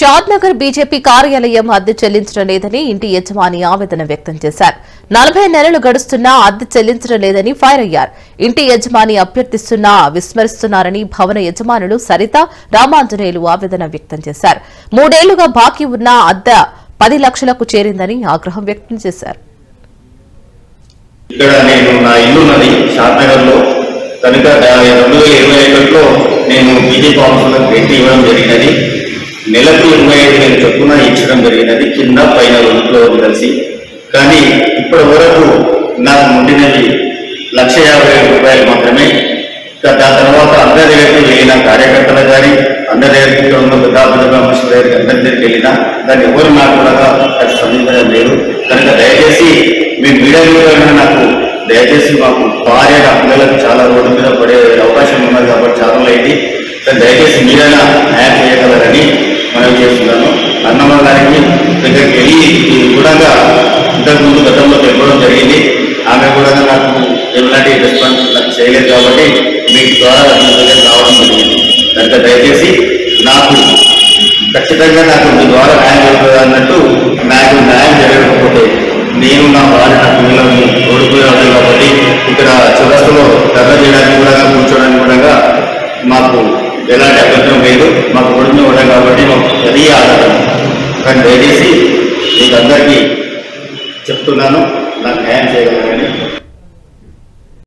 Shadnagar BJP కార్యాలయం అద్దె చెల్లించడం లేదని ఇంటి యజమాని ఆవేదన వ్యక్తం చేశారు. 40 నెలలు గడుస్తున్నా అద్దె చెల్లించడం లేదని ఫైర్ అయ్యారు. ఇంటి యజమాని అభ్యర్థిస్తున్నా విస్మరిస్తున్నారని భవన యజమానులు సరిత, రామాంజనేయులు ఆవేదన వ్యక్తం చేశారు. 3 ఏళ్లుగా బాకీ ఉన్న అద్దె 10 లక్షలకు చేరిందని ఆగ్రహం వ్యక్తం చేశారు. ఇక్కడ నేను నా ఇల్లు ఉన్నది షాద్నగర్లో కనుక 2021లో నేను బీజేపీ ఆఫీసులకు పెట్టి ఇవ్వడం జరిగినది. నెలకు 25,000 చొప్పున ఇచ్చడం జరిగినది, కింద పైన ఇంట్లో కలిసి. కానీ ఇప్పటి వరకు నాకు ఉండినది 1,50,000 మాత్రమే. దాని తర్వాత అందరి దగ్గరికి వెళ్ళిన కార్యకర్తలు కానీ అందరి దగ్గరికి ఇక్కడ ఉన్న పెద్ద మనుషుల దగ్గరికి అందరి దగ్గరికి వెళ్ళినా దాన్ని ఎవరు నాకు కూడా స్పందించడం లేదు. కనుక దయచేసి మీ మీడియా నాకు దయచేసి మాకు భార్య పిల్లలకు చాలా రోడ్డు మీద పడే అవకాశం ఉన్నది కాబట్టి చాలా అయింది. దయచేసి మీరైనా న్యాయం చేయగలరని మనం చేస్తున్నాను. అన్నమ్మ గారికి దగ్గరికి వెళ్ళి కూడా ఇంతకుముందు గతంలో తెలపడం జరిగింది. ఆమె కూడా నాకు ఎలాంటి రెస్పాన్స్ నాకు చేయలేదు కాబట్టి మీకు ద్వారా దగ్గర రావడం జరిగింది. కనుక దయచేసి నాకు ఖచ్చితంగా నాకు మీ ద్వారా న్యాయం జరుగుతుంది అన్నట్టు నాకు న్యాయం జరగకపోతే నేను నా భార్య నా పిల్లలను ఓడిపోయాను కాబట్టి ఇక్కడ చౌరస్తాలో ధర్నా చేయడానికి కూడా కూర్చోడానికి కూడా మాకు ఎలాంటి అభ్యంతరం లేదు.